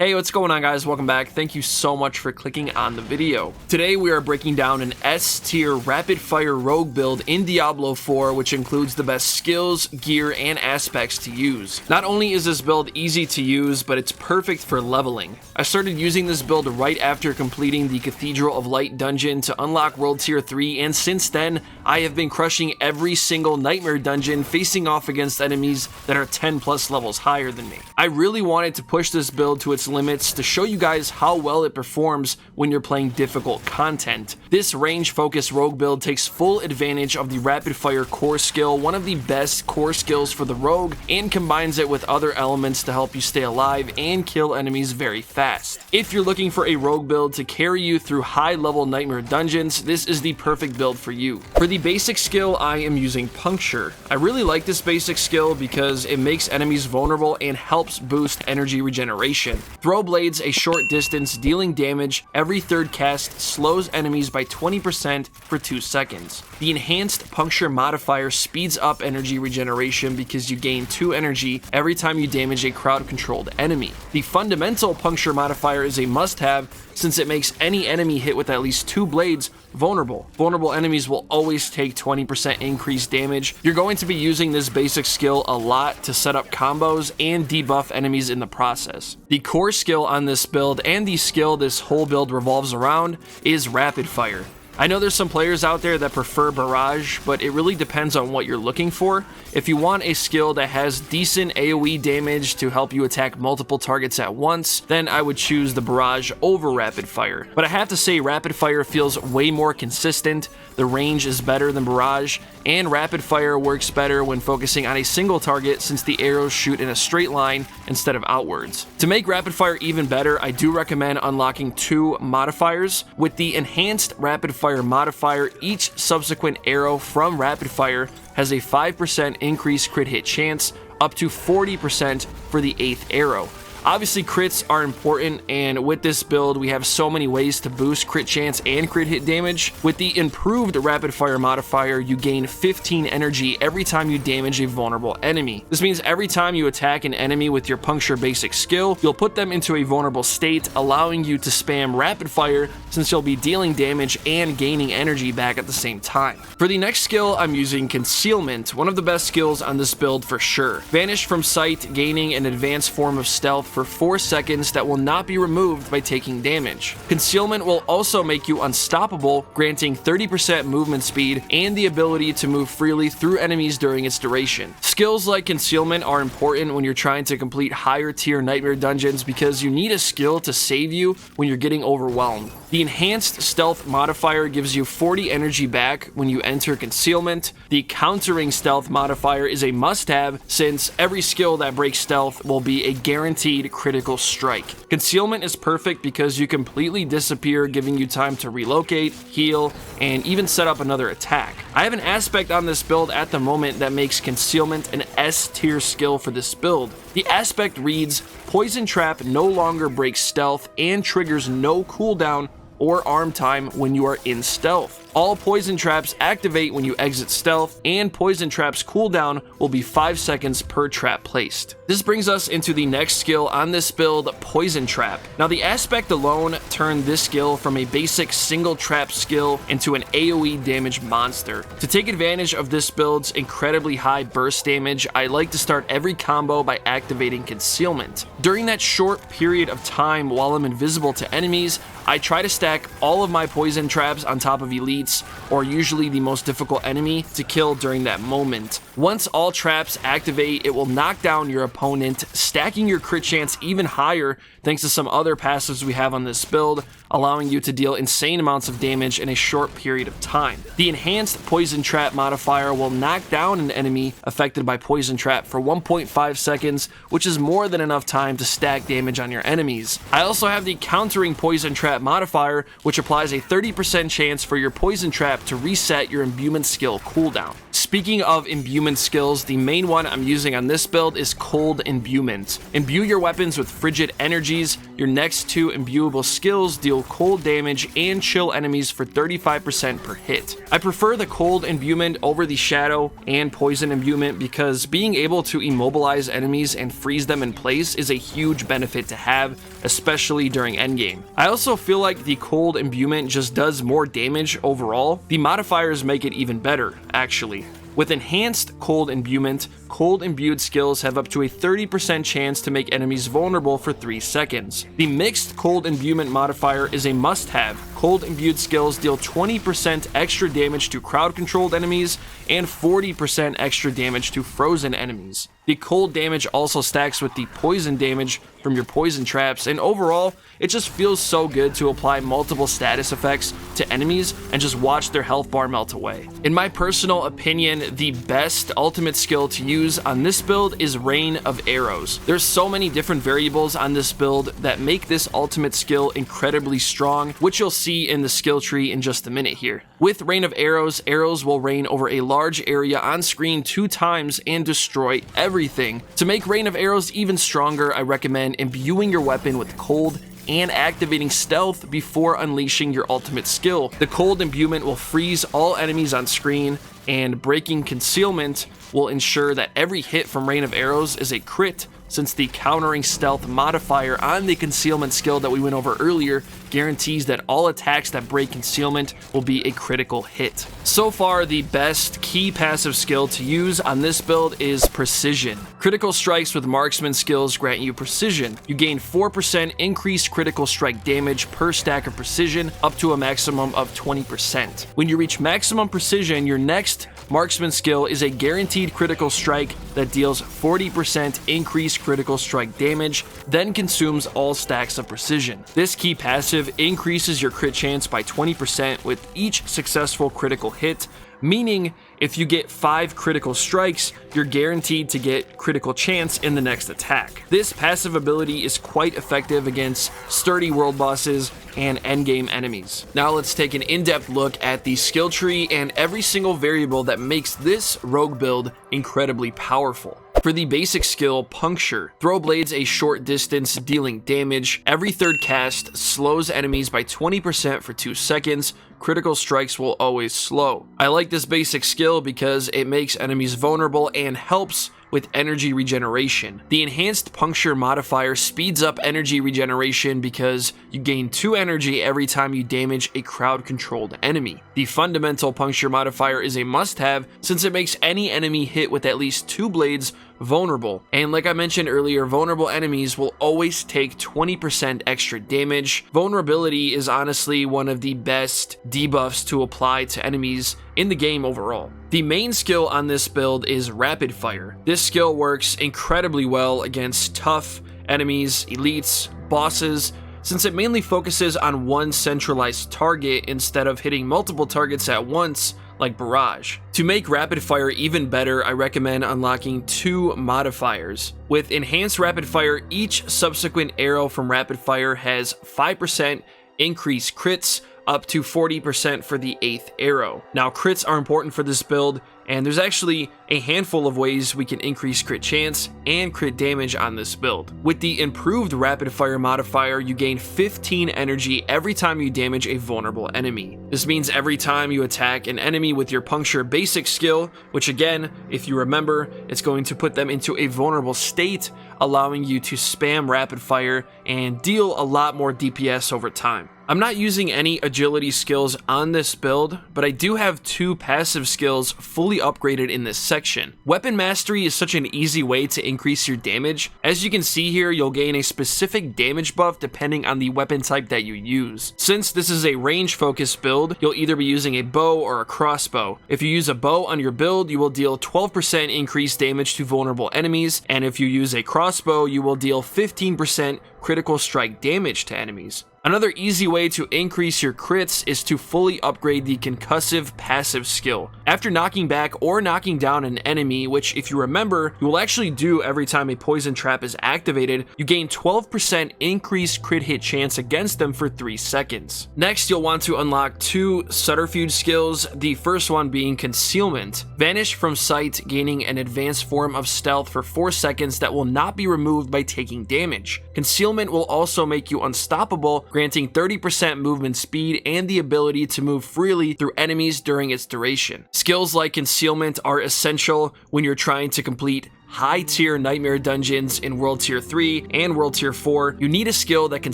Hey, what's going on guys? Welcome back. Thank you so much for clicking on the video. Today we are breaking down an S tier rapid fire rogue build in Diablo 4, which includes the best skills, gear, and aspects to use. Not only is this build easy to use, but it's perfect for leveling. I started using this build right after completing the Cathedral of Light dungeon to unlock World Tier 3, and since then, I have been crushing every single Nightmare dungeon facing off against enemies that are 10 plus levels higher than me. I really wanted to push this build to its limits to show you guys how well it performs when you're playing difficult content. This range focused rogue build takes full advantage of the rapid fire core skill, one of the best core skills for the rogue, and combines it with other elements to help you stay alive and kill enemies very fast. If you're looking for a rogue build to carry you through high level Nightmare dungeons, this is the perfect build for you. For the basic skill, I am using Puncture. I really like this basic skill because it makes enemies vulnerable and helps boost energy regeneration. Throw blades a short distance, dealing damage. Every third cast slows enemies by 20% for 2 seconds. The enhanced Puncture modifier speeds up energy regeneration because you gain 2 energy every time you damage a crowd-controlled enemy. The fundamental Puncture modifier is a must-have since it makes any enemy hit with at least 2 blades vulnerable. Vulnerable enemies will always take 20% increased damage. You're going to be using this basic skill a lot to set up combos and debuff enemies in the process. The core skill on this build, and the skill this whole build revolves around, is rapid fire. I know there's some players out there that prefer barrage, but it really depends on what you're looking for. If you want a skill that has decent AoE damage to help you attack multiple targets at once, then I would choose the barrage over rapid fire. But I have to say rapid fire feels way more consistent, the range is better than barrage, and rapid fire works better when focusing on a single target since the arrows shoot in a straight line instead of outwards. To make rapid fire even better, I do recommend unlocking 2 modifiers. With the enhanced rapid fire modifier, each subsequent arrow from rapid fire has a 5% increased crit hit chance, up to 40% for the 8th arrow. Obviously, crits are important, and with this build, we have so many ways to boost crit chance and crit hit damage. With the improved rapid fire modifier, you gain 15 energy every time you damage a vulnerable enemy. This means every time you attack an enemy with your Puncture basic skill, you'll put them into a vulnerable state, allowing you to spam rapid fire since you'll be dealing damage and gaining energy back at the same time. For the next skill, I'm using Concealment, one of the best skills on this build for sure. Vanish from sight, gaining an advanced form of stealth for 4 seconds that will not be removed by taking damage. Concealment will also make you unstoppable, granting 30% movement speed and the ability to move freely through enemies during its duration. Skills like Concealment are important when you're trying to complete higher tier Nightmare dungeons because you need a skill to save you when you're getting overwhelmed. The enhanced stealth modifier gives you 40 energy back when you enter Concealment. The countering stealth modifier is a must-have since every skill that breaks stealth will be a guaranteed critical strike. Concealment is perfect because you completely disappear, giving you time to relocate, heal, and even set up another attack. I have an aspect on this build at the moment that makes Concealment an S tier skill for this build. The aspect reads, Poison Trap no longer breaks stealth and triggers no cooldown or arm time when you are in stealth. All poison traps activate when you exit stealth, and poison traps cooldown will be 5 seconds per trap placed. This brings us into the next skill on this build, Poison Trap. Now the aspect alone turned this skill from a basic single trap skill into an AoE damage monster. To take advantage of this build's incredibly high burst damage, I like to start every combo by activating Concealment. During that short period of time while I'm invisible to enemies, I try to stack all of my poison traps on top of elites, or usually the most difficult enemy to kill during that moment. Once all traps activate, it will knock down your opponent, stacking your crit chance even higher thanks to some other passives we have on this build, allowing you to deal insane amounts of damage in a short period of time. The enhanced Poison Trap modifier will knock down an enemy affected by Poison Trap for 1.5 seconds, which is more than enough time to stack damage on your enemies. I also have the countering Poison Trap modifier, which applies a 30% chance for your Poison Trap to reset your imbuement skill cooldown. Speaking of imbuement skills, the main one I'm using on this build is Cold Imbuement. Imbue your weapons with frigid energies. Your next two imbuable skills deal cold damage and chill enemies for 35% per hit. I prefer the Cold Imbuement over the Shadow and Poison Imbuement because being able to immobilize enemies and freeze them in place is a huge benefit to have, especially during endgame. I also feel like the Cold Imbuement just does more damage overall. The modifiers make it even better, actually. With enhanced Cold Imbuement, Cold Imbued skills have up to a 30% chance to make enemies vulnerable for 3 seconds. The mixed Cold Imbuement modifier is a must-have. Cold Imbued skills deal 20% extra damage to crowd-controlled enemies and 40% extra damage to frozen enemies. The cold damage also stacks with the poison damage from your poison traps, and overall, it just feels so good to apply multiple status effects to enemies and just watch their health bar melt away. In my personal opinion, the best ultimate skill to use on this build is Rain of Arrows. There's so many different variables on this build that make this ultimate skill incredibly strong, which you'll see in the skill tree in just a minute here. With Rain of Arrows, arrows will rain over a large area on screen 2 times and destroy everything. To make Rain of Arrows even stronger, I recommend imbuing your weapon with cold and activating stealth before unleashing your ultimate skill. The Cold Imbuement will freeze all enemies on screen, and breaking concealment will ensure that every hit from Rain of Arrows is a crit, since the countering stealth modifier on the concealment skill that we went over earlier guarantees that all attacks that break concealment will be a critical hit. So far, the best key passive skill to use on this build is Precision. Critical strikes with marksman skills grant you Precision. You gain 4% increased critical strike damage per stack of Precision, up to a maximum of 20%. When you reach maximum Precision, your next marksman skill is a guaranteed critical strike that deals 40% increased critical strike damage, then consumes all stacks of Precision. This key passive increases your crit chance by 20% with each successful critical hit, meaning if you get 5 critical strikes, you're guaranteed to get critical chance in the next attack. This passive ability is quite effective against sturdy world bosses and endgame enemies. Now let's take an in-depth look at the skill tree and every single variable that makes this rogue build incredibly powerful. For the basic skill, Puncture, throw blades a short distance dealing damage. Every third cast slows enemies by 20% for 2 seconds. Critical strikes will always slow. I like this basic skill because it makes enemies vulnerable and helps with energy regeneration. The enhanced Puncture modifier speeds up energy regeneration because you gain 2 energy every time you damage a crowd-controlled enemy. The fundamental Puncture modifier is a must-have since it makes any enemy hit with at least 2 blades vulnerable. And like I mentioned earlier, vulnerable enemies will always take 20% extra damage. Vulnerability is honestly one of the best debuffs to apply to enemies in the game overall. The main skill on this build is Rapid Fire. This skill works incredibly well against tough enemies, elites, bosses, since it mainly focuses on one centralized target instead of hitting multiple targets at once like Barrage. To make Rapid Fire even better, I recommend unlocking 2 modifiers. With Enhanced Rapid Fire, each subsequent arrow from Rapid Fire has 5% increased crits, up to 40% for the 8th arrow. Now, crits are important for this build, and there's actually a handful of ways we can increase crit chance and crit damage on this build. With the improved Rapid Fire modifier, you gain 15 energy every time you damage a vulnerable enemy. This means every time you attack an enemy with your Puncture basic skill, which again, if you remember, it's going to put them into a vulnerable state, allowing you to spam Rapid Fire and deal a lot more DPS over time. I'm not using any agility skills on this build, but I do have 2 passive skills fully upgraded in this section. Weapon Mastery is such an easy way to increase your damage. As you can see here, you'll gain a specific damage buff depending on the weapon type that you use. Since this is a range focused build, you'll either be using a bow or a crossbow. If you use a bow on your build, you will deal 12% increased damage to vulnerable enemies, and if you use a crossbow, you will deal 15% critical strike damage to enemies. Another easy way to increase your crits is to fully upgrade the concussive passive skill. After knocking back or knocking down an enemy, which if you remember, you will actually do every time a poison trap is activated, you gain 12% increased crit hit chance against them for 3 seconds. Next, you'll want to unlock 2 subterfuge skills, the first one being concealment. Vanish from sight, gaining an advanced form of stealth for 4 seconds that will not be removed by taking damage. Concealment will also make you unstoppable, granting 30% movement speed and the ability to move freely through enemies during its duration. Skills like concealment are essential when you're trying to complete high-tier nightmare dungeons in World Tier 3 and World Tier 4. You need a skill that can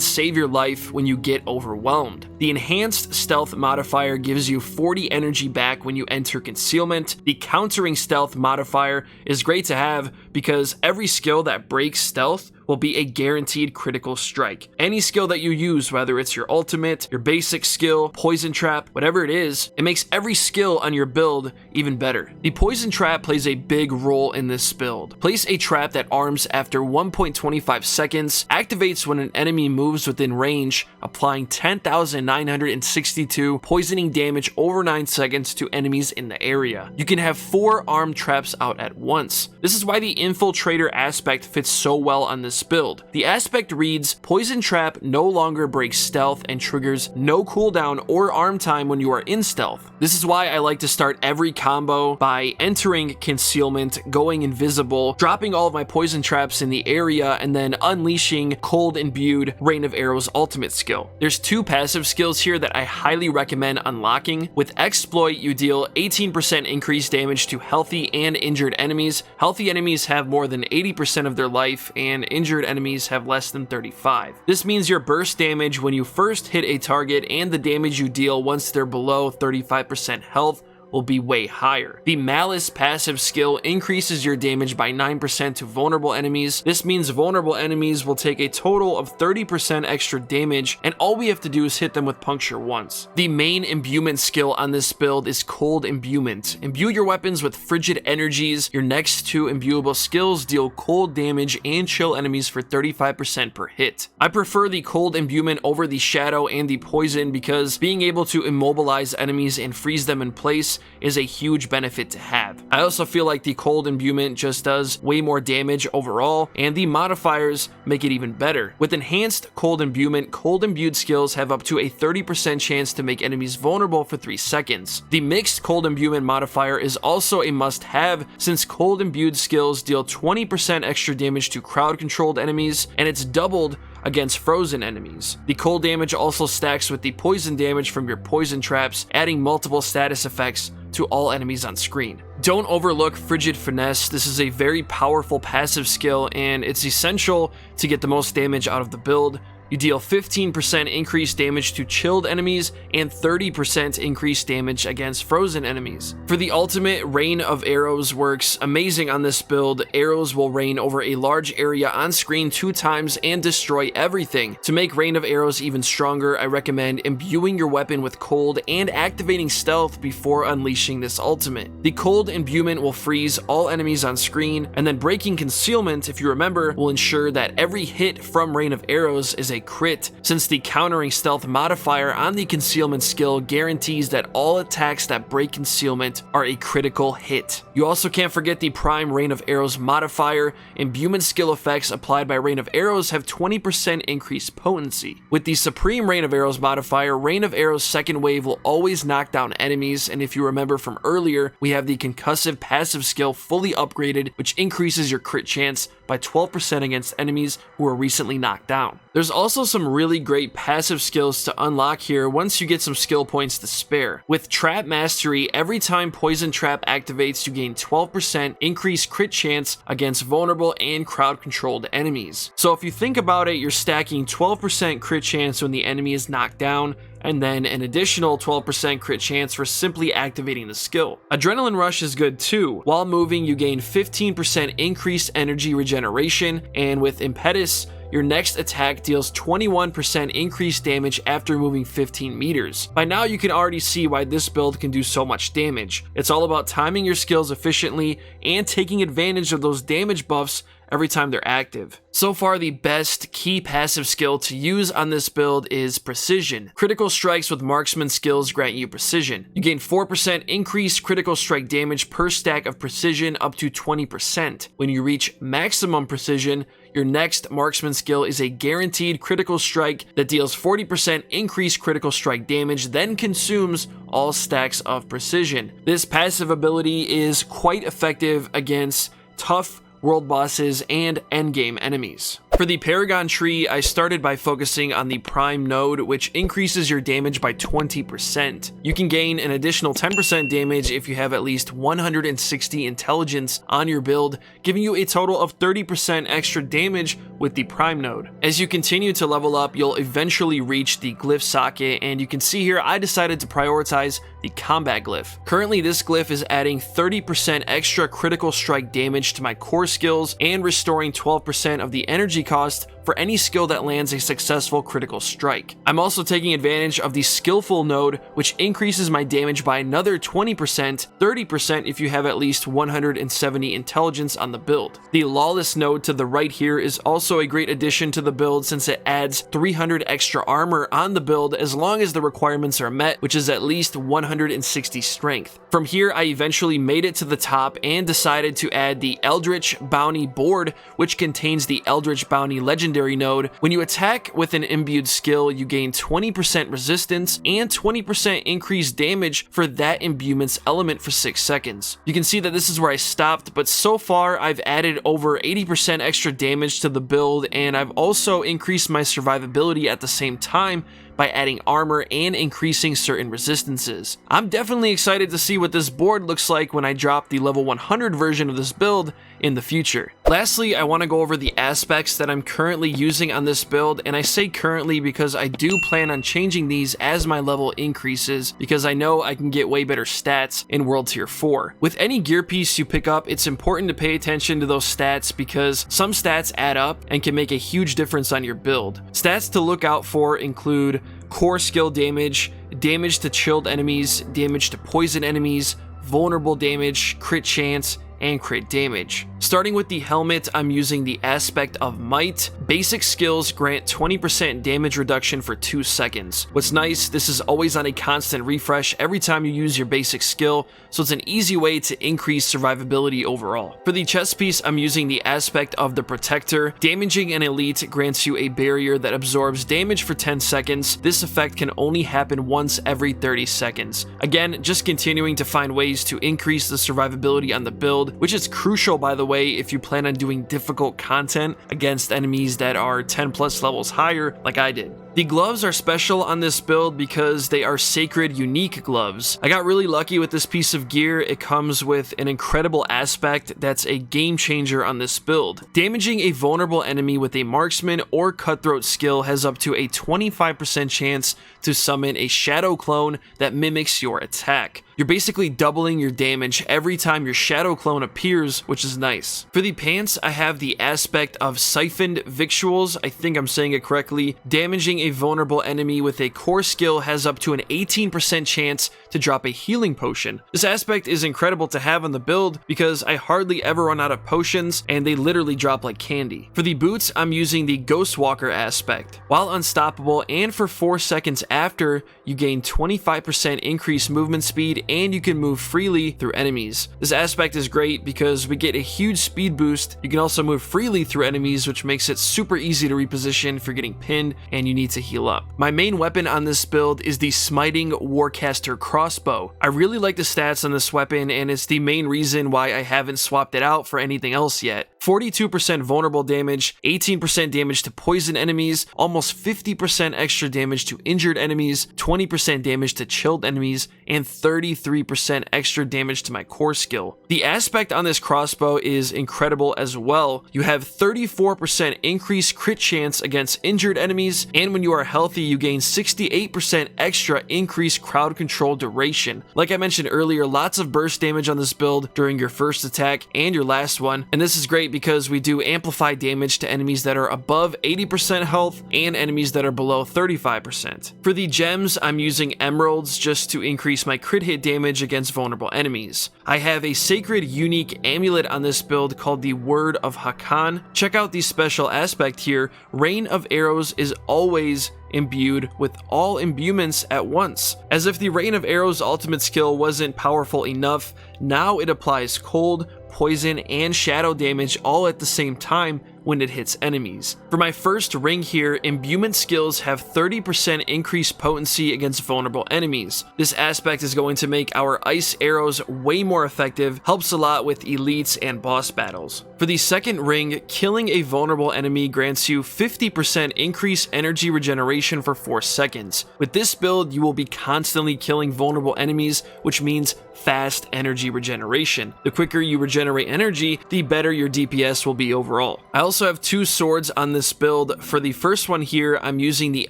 save your life when you get overwhelmed. The enhanced stealth modifier gives you 40 energy back when you enter concealment. The countering stealth modifier is great to have because every skill that breaks stealth will be a guaranteed critical strike. Any skill that you use, whether it's your ultimate, your basic skill, poison trap, whatever it is, it makes every skill on your build even better. The poison trap plays a big role in this build. Place a trap that arms after 1.25 seconds, activates when an enemy moves within range, applying 10,962 poisoning damage over 9 seconds to enemies in the area. You can have 4 armed traps out at once. This is why the infiltrator aspect fits so well on this build. The aspect reads, poison trap no longer breaks stealth and triggers no cooldown or arm time when you are in stealth. This is why I like to start every combo by entering concealment, going invisible, dropping all of my poison traps in the area, and then unleashing cold imbued Rain of Arrows ultimate skill. There's 2 passive skills here that I highly recommend unlocking. With exploit, you deal 18% increased damage to healthy and injured enemies. Healthy enemies have more than 80% of their life, and injured enemies have less than 35. This means your burst damage when you first hit a target and the damage you deal once they're below 35% health will be way higher. The Malice passive skill increases your damage by 9% to vulnerable enemies. This means vulnerable enemies will take a total of 30% extra damage, and all we have to do is hit them with Puncture once. The main imbuement skill on this build is Cold Imbuement. Imbue your weapons with frigid energies. Your next 2 imbuable skills deal cold damage and chill enemies for 35% per hit. I prefer the Cold Imbuement over the Shadow and the Poison because being able to immobilize enemies and freeze them in place is a huge benefit to have. I also feel like the Cold Imbuement just does way more damage overall, and the modifiers make it even better. With enhanced Cold Imbuement, cold imbued skills have up to a 30% chance to make enemies vulnerable for 3 seconds. The mixed Cold Imbuement modifier is also a must-have since cold imbued skills deal 20% extra damage to crowd-controlled enemies, and it's doubled against frozen enemies. The cold damage also stacks with the poison damage from your poison traps, adding multiple status effects to all enemies on screen. Don't overlook Frigid Finesse. This is a very powerful passive skill, and it's essential to get the most damage out of the build. You deal 15% increased damage to chilled enemies and 30% increased damage against frozen enemies. For the ultimate, Rain of Arrows works amazing on this build. Arrows will rain over a large area on screen 2 times and destroy everything. To make Rain of Arrows even stronger, I recommend imbuing your weapon with cold and activating stealth before unleashing this ultimate. The cold imbuement will freeze all enemies on screen, and then breaking concealment, if you remember, will ensure that every hit from Rain of Arrows is a crit, since the countering stealth modifier on the concealment skill guarantees that all attacks that break concealment are a critical hit. You also can't forget the prime Rain of Arrows modifier. Imbuement skill effects applied by Rain of Arrows have 20% increased potency. With the supreme Rain of Arrows modifier, Rain of Arrows second wave will always knock down enemies, and if you remember from earlier, we have the concussive passive skill fully upgraded, which increases your crit chance by 12% against enemies who were recently knocked down. There's also some really great passive skills to unlock here once you get some skill points to spare. With Trap Mastery, every time Poison Trap activates, you gain 12% increased crit chance against vulnerable and crowd-controlled enemies. So if you think about it, you're stacking 12% crit chance when the enemy is knocked down, and then an additional 12% crit chance for simply activating the skill. Adrenaline Rush is good too. While moving, you gain 15% increased energy regeneration, and with Impetus, your next attack deals 21% increased damage after moving 15 meters. By now, you can already see why this build can do so much damage. It's all about timing your skills efficiently and taking advantage of those damage buffs every time they're active. So far, the best key passive skill to use on this build is Precision. Critical strikes with marksman skills grant you Precision. You gain 4% increased critical strike damage per stack of Precision up to 20%. When you reach maximum Precision, your next marksman skill is a guaranteed critical strike that deals 40% increased critical strike damage, then consumes all stacks of Precision. This passive ability is quite effective against tough world bosses and endgame enemies. For the Paragon Tree, I started by focusing on the Prime node, which increases your damage by 20%. You can gain an additional 10% damage if you have at least 160 intelligence on your build, giving you a total of 30% extra damage with the Prime node. As you continue to level up, you'll eventually reach the glyph socket, and you can see here I decided to prioritize the combat glyph. Currently, this glyph is adding 30% extra critical strike damage to my core skills and restoring 12% of the energy cost for any skill that lands a successful critical strike. I'm also taking advantage of the skillful node, which increases my damage by another 20%, 30% if you have at least 170 intelligence on the build. The lawless node to the right here is also a great addition to the build since it adds 300 extra armor on the build as long as the requirements are met, which is at least 160 strength. From here, I eventually made it to the top and decided to add the Eldritch Bounty board, which contains the Eldritch Bounty legendary node. When you attack with an imbued skill, you gain 20% resistance and 20% increased damage for that imbuement's element for 6 seconds. You can see that this is where I stopped, but so far I've added over 80% extra damage to the build, and I've also increased my survivability at the same time by adding armor and increasing certain resistances. I'm definitely excited to see what this board looks like when I drop the level 100 version of this build in the future. Lastly, I want to go over the aspects that I'm currently using on this build, and I say currently because I do plan on changing these as my level increases, because I know I can get way better stats in World Tier 4. With any gear piece you pick up, it's important to pay attention to those stats because some stats add up and can make a huge difference on your build. Stats to look out for include core skill damage, damage to chilled enemies, damage to poison enemies, vulnerable damage, crit chance, and crit damage. Starting with the helmet, I'm using the aspect of Might. Basic skills grant 20% damage reduction for 2 seconds. What's nice, this is always on a constant refresh every time you use your basic skill, so it's an easy way to increase survivability overall. For the chest piece, I'm using the aspect of the Protector. Damaging an elite grants you a barrier that absorbs damage for 10 seconds. This effect can only happen once every 30 seconds. Again, just continuing to find ways to increase the survivability on the build, which is crucial, by the way, if you plan on doing difficult content against enemies that are 10 plus levels higher like I did. The gloves are special on this build because they are sacred unique gloves. I got really lucky with this piece of gear. It comes with an incredible aspect that's a game changer on this build. Damaging a vulnerable enemy with a marksman or cutthroat skill has up to a 25% chance to summon a shadow clone that mimics your attack. You're basically doubling your damage every time your shadow clone appears, which is nice. For the pants, I have the aspect of Siphoned Victuals, I think I'm saying it correctly. Damaging a vulnerable enemy with a core skill has up to an 18% chance to drop a healing potion. This aspect is incredible to have on the build because I hardly ever run out of potions and they literally drop like candy. For the boots, I'm using the Ghostwalker aspect. While unstoppable and for 4 seconds after, you gain 25% increased movement speed and you can move freely through enemies. This aspect is great because we get a huge speed boost. You can also move freely through enemies, which makes it super easy to reposition if you're getting pinned and you need to heal up. My main weapon on this build is the Smiting Warcaster crossbow. I really like the stats on this weapon, and it's the main reason why I haven't swapped it out for anything else yet. 42% vulnerable damage, 18% damage to poison enemies, almost 50% extra damage to injured enemies, 20% damage to chilled enemies, and 33% extra damage to my core skill. The aspect on this crossbow is incredible as well. You have 34% increased crit chance against injured enemies, and when you are healthy, you gain 68% extra increased crowd control duration. Like I mentioned earlier, lots of burst damage on this build during your first attack and your last one, and this is great great because we do amplify damage to enemies that are above 80% health and enemies that are below 35%. For the gems, I'm using emeralds just to increase my crit hit damage against vulnerable enemies. I have a sacred unique amulet on this build called the Word of Hakan. Check out the special aspect here. Rain of Arrows is always imbued with all imbuements at once. As if the Rain of Arrows ultimate skill wasn't powerful enough, now it applies cold, poison, and shadow damage all at the same time when it hits enemies. For my first ring here, imbuement skills have 30% increased potency against vulnerable enemies. This aspect is going to make our ice arrows way more effective, helps a lot with elites and boss battles. For the second ring, killing a vulnerable enemy grants you 50% increased energy regeneration for 4 seconds. With this build, you will be constantly killing vulnerable enemies, which means fast energy regeneration. The quicker you regenerate energy, the better your DPS will be overall. I also have 2 swords on this build. For the first one here, I'm using the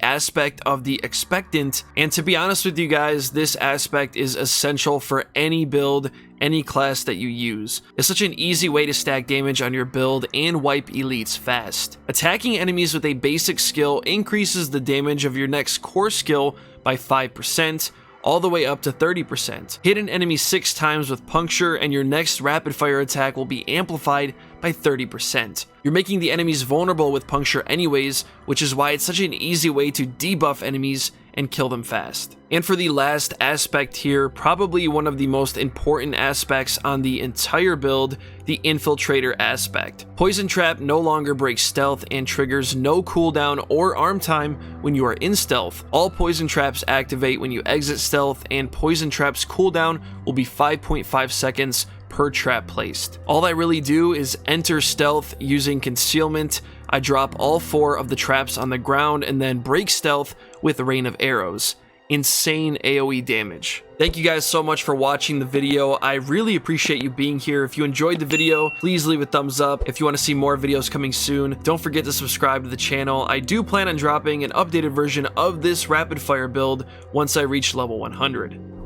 aspect of the Expectant, and to be honest with you guys, this aspect is essential for any build, any class that you use. It's such an easy way to stack damage on your build and wipe elites fast. Attacking enemies with a basic skill increases the damage of your next core skill by 5%, all the way up to 30%. Hit an enemy 6 times with Puncture and your next rapid fire attack will be amplified by 30%. You're making the enemies vulnerable with Puncture anyways, which is why it's such an easy way to debuff enemies and kill them fast. And for the last aspect here, probably one of the most important aspects on the entire build, the Infiltrator aspect. Poison Trap no longer breaks stealth and triggers no cooldown or arm time when you are in stealth. All Poison Traps activate when you exit stealth, and Poison Trap's cooldown will be 5.5 seconds per trap placed. All I really do is enter stealth using concealment. I drop all 4 of the traps on the ground and then break stealth with Rain of Arrows. Insane AoE damage. Thank you guys so much for watching the video. I really appreciate you being here. If you enjoyed the video, please leave a thumbs up. If you want to see more videos coming soon, don't forget to subscribe to the channel. I do plan on dropping an updated version of this rapid fire build once I reach level 100.